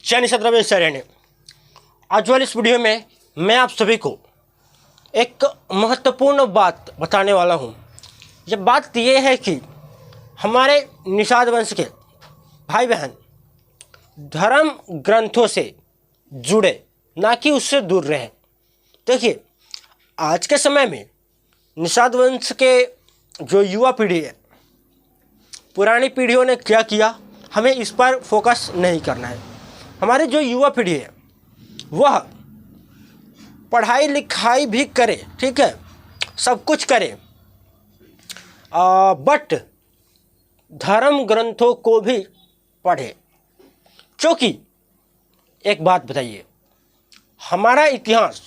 शनि सत्रह आज वाली इस वीडियो में मैं आप सभी को एक महत्वपूर्ण बात बताने वाला हूँ। यह बात यह है कि हमारे निषाद वंश के भाई बहन धर्म ग्रंथों से जुड़े, ना कि उससे दूर रहे। देखिए, आज के समय में निषाद वंश के जो युवा पीढ़ी है, पुरानी पीढ़ियों ने क्या किया, हमें इस पर फोकस नहीं करना है। हमारी जो युवा पीढ़ी है वह पढ़ाई लिखाई भी करे, ठीक है, सब कुछ करे, बट धर्म ग्रंथों को भी पढ़े। क्योंकि एक बात बताइए, हमारा इतिहास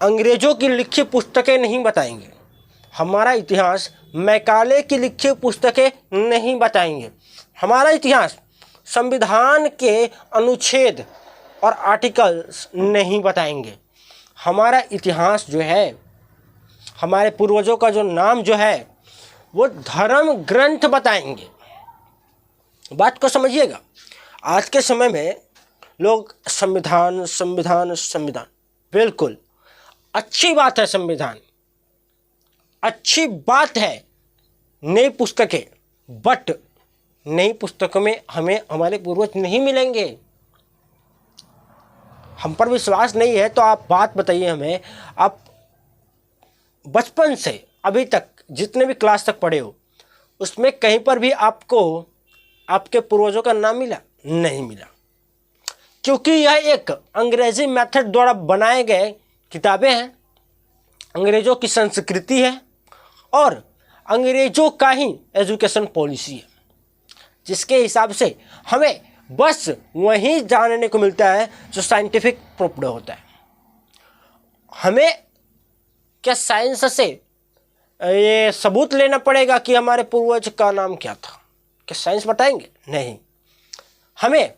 अंग्रेज़ों की लिखी पुस्तकें नहीं बताएंगे, हमारा इतिहास मैकाले की लिखी पुस्तकें नहीं बताएंगे, हमारा इतिहास संविधान के अनुच्छेद और आर्टिकल्स नहीं बताएंगे। हमारा इतिहास जो है, हमारे पूर्वजों का जो नाम जो है, वो धर्म ग्रंथ बताएंगे। बात को समझिएगा। आज के समय में लोग संविधान संविधान संविधान, बिल्कुल अच्छी बात है, संविधान अच्छी बात है, नई पुस्तकें, बट नई पुस्तकों में हमें हमारे पूर्वज नहीं मिलेंगे। हम पर विश्वास नहीं है तो आप बात बताइए हमें, आप बचपन से अभी तक जितने भी क्लास तक पढ़े हो, उसमें कहीं पर भी आपको आपके पूर्वजों का नाम मिला? नहीं मिला। क्योंकि यह एक अंग्रेजी मेथड द्वारा बनाए गए किताबें हैं, अंग्रेज़ों की संस्कृति है और अंग्रेज़ों का ही एजुकेशन पॉलिसी है, जिसके हिसाब से हमें बस वही जानने को मिलता है जो साइंटिफिक प्रूफ्ड होता है। हमें क्या साइंस से ये सबूत लेना पड़ेगा कि हमारे पूर्वज का नाम क्या था? क्या साइंस बताएंगे? नहीं। हमें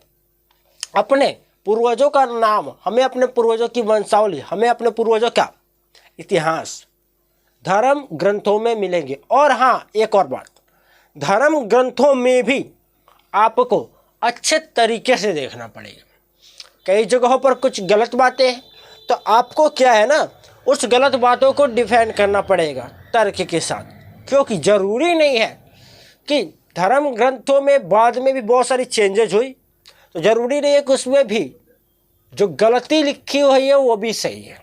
अपने पूर्वजों का नाम, हमें अपने पूर्वजों की वंशावली, हमें अपने पूर्वजों का इतिहास धर्म ग्रंथों में मिलेंगे। और हाँ, एक और बात, धर्म ग्रंथों में भी आपको अच्छे तरीके से देखना पड़ेगा। कई जगहों पर कुछ गलत बातें हैं, तो आपको क्या है ना, उस गलत बातों को डिफेंड करना पड़ेगा तर्क के साथ। क्योंकि ज़रूरी नहीं है कि धर्म ग्रंथों में बाद में भी बहुत सारी चेंजेज हुई, तो ज़रूरी नहीं है कि उसमें भी जो गलती लिखी हुई है वो भी सही है।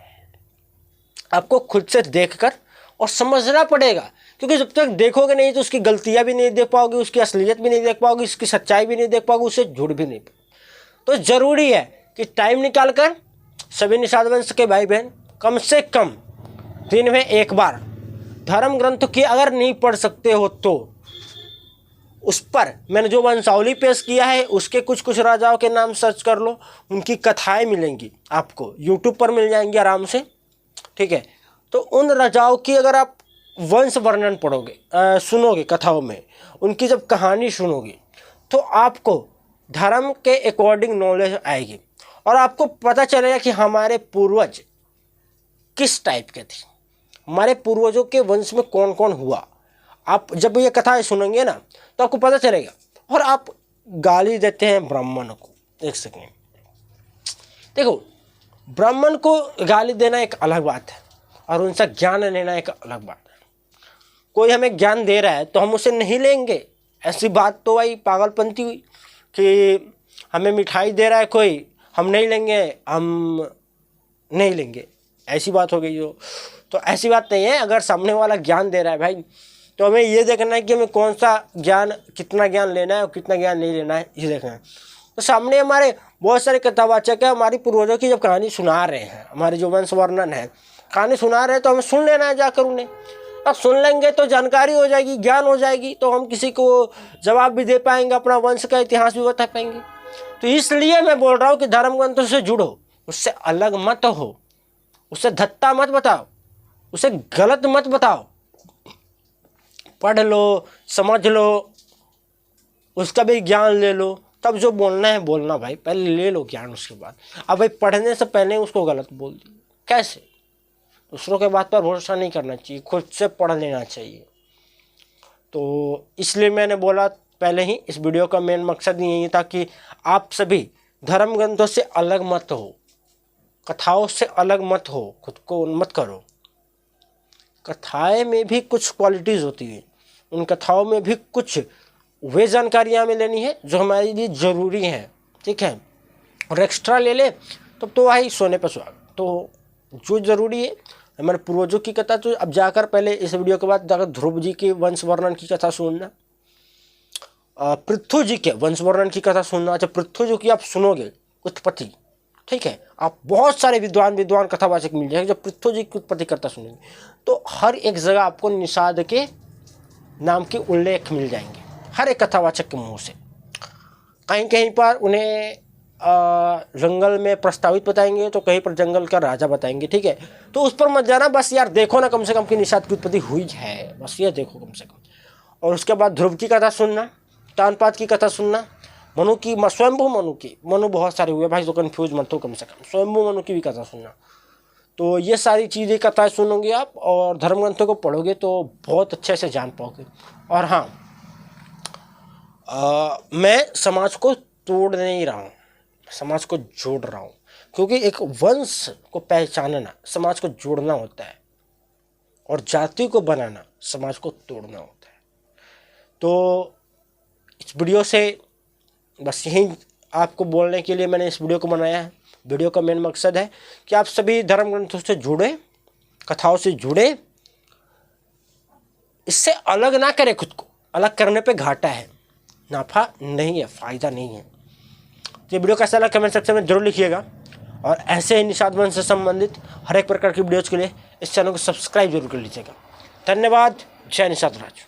आपको खुद से देखकर और समझना पड़ेगा, क्योंकि जब तक देखोगे नहीं तो उसकी गलतियां भी नहीं देख पाओगे, उसकी असलियत भी नहीं देख पाओगे, उसकी सच्चाई भी नहीं देख पाओगे, उससे जुड़ भी नहीं पाओगे। तो ज़रूरी है कि टाइम निकाल कर सभी निषाद वंश के भाई बहन कम से कम दिन में एक बार धर्म ग्रंथ की, अगर नहीं पढ़ सकते हो तो उस पर मैंने जो वंशावली पेश किया है उसके कुछ कुछ राजाओं के नाम सर्च कर लो, उनकी कथाएँ मिलेंगी आपको, यूट्यूब पर मिल जाएंगी आराम से, ठीक है। तो उन राजाओं की अगर आप वंश वर्णन पढ़ोगे, सुनोगे कथाओं में, उनकी जब कहानी सुनोगे, तो आपको धर्म के अकॉर्डिंग नॉलेज आएगी और आपको पता चलेगा कि हमारे पूर्वज किस टाइप के थे, हमारे पूर्वजों के वंश में कौन कौन हुआ। आप जब ये कथाएं सुनेंगे ना तो आपको पता चलेगा। और आप गाली देते हैं ब्राह्मण को, एक सेकेंड देखो, ब्राह्मण को गाली देना एक अलग बात है और उनसे ज्ञान लेना एक अलग बात है। कोई हमें ज्ञान दे रहा है तो हम उसे नहीं लेंगे, ऐसी बात तो भाई पागलपंती हुई। कि हमें मिठाई दे रहा है कोई, हम नहीं लेंगे, हम नहीं लेंगे, ऐसी बात हो गई जो। तो ऐसी बात नहीं है। अगर सामने वाला ज्ञान दे रहा है भाई, तो हमें ये देखना है कि हमें कौन सा ज्ञान, कितना ज्ञान लेना है और कितना ज्ञान नहीं लेना है, ये देखना है। तो सामने हमारे बहुत सारे कथावाचक है, हमारी पूर्वजों की जब कहानी सुना रहे हैं, हमारे जो वंश वर्णन है, कहानी सुना रहे हैं, तो हमें सुन लेना है जाकर उन्हें। अब सुन लेंगे तो जानकारी हो जाएगी, ज्ञान हो जाएगी, तो हम किसी को जवाब भी दे पाएंगे, अपना वंश का इतिहास भी बता पाएंगे। तो इसलिए मैं बोल रहा हूँ कि धर्म ग्रंथों से जुड़ो, उससे अलग मत हो, उससे धत्ता मत बताओ, उसे गलत मत बताओ। पढ़ लो, समझ लो, उसका भी ज्ञान ले लो, तब जो बोलना है बोलना भाई, पहले ले लो ज्ञान, उसके बाद। अब भाई पढ़ने से पहले उसको गलत बोल दिया, कैसे? दूसरों के बात पर भरोसा नहीं करना चाहिए, खुद से पढ़ लेना चाहिए। तो इसलिए मैंने बोला पहले ही, इस वीडियो का मेन मकसद यही था कि आप सभी धर्म ग्रंथों से अलग मत हो, कथाओं से अलग मत हो, खुद को मत करो। कथाएं में भी कुछ क्वालिटीज़ होती हैं, उन कथाओं में भी कुछ वे जानकारियाँ हमें लेनी है जो हमारे लिए ज़रूरी हैं, ठीक है। और एक्स्ट्रा ले ले तो भाई सोने पर सुहागा। तो जो ज़रूरी है हमारे पूर्वजों की कथा, तो अब जाकर पहले इस वीडियो के बाद जाकर ध्रुव जी के वंश वर्णन की कथा सुनना, पृथ्वी जी के वंश वर्णन की कथा सुनना। अच्छा, पृथ्वी जी की आप सुनोगे उत्पत्ति, ठीक है, आप बहुत सारे विद्वान कथावाचक मिल जाएंगे जो पृथ्वी जी की उत्पत्ति करता सुनेंगे। तो हर एक जगह आपको निषाद के नाम के उल्लेख मिल जाएंगे हर एक कथावाचक के मुंह से। कहीं कहीं पर उन्हें जंगल में प्रस्तावित बताएंगे, तो कहीं पर जंगल का राजा बताएंगे, ठीक है। तो उस पर मत जाना, बस यार देखो ना कम से कम कि निषाद की उत्पत्ति हुई है, बस ये देखो कम से कम। और उसके बाद ध्रुव की कथा सुनना, तानपाद की कथा सुनना, मनु की, स्वयंभू मनु की, मनु बहुत सारे हुए भाई तो कन्फ्यूज मत हो, कम से कम स्वयंभू मनु की भी कथा सुनना। तो ये सारी चीज़ें कथाएँ सुनोगे आप और धर्म ग्रंथों को पढ़ोगे तो बहुत अच्छे से जान पाओगे। और हाँ, मैं समाज को तोड़ नहीं रहा हूँ, समाज को जोड़ रहा हूँ, क्योंकि एक वंश को पहचानना समाज को जोड़ना होता है और जाति को बनाना समाज को तोड़ना होता है। तो इस वीडियो से बस यही आपको बोलने के लिए मैंने इस वीडियो को बनाया है। वीडियो का मेन मकसद है कि आप सभी धर्म ग्रंथों से जुड़े, कथाओं से जुड़े, इससे अलग ना करें खुद को। अलग करने पे घाटा है, नाफा नहीं है, फ़ायदा नहीं है। ये वीडियो कैसा लगा कमेंट सेक्शन में जरूर लिखिएगा और ऐसे ही निषाद वंश से संबंधित हर एक प्रकार की वीडियोज़ के लिए इस चैनल को सब्सक्राइब जरूर कर लीजिएगा। धन्यवाद। जय निषाद राज।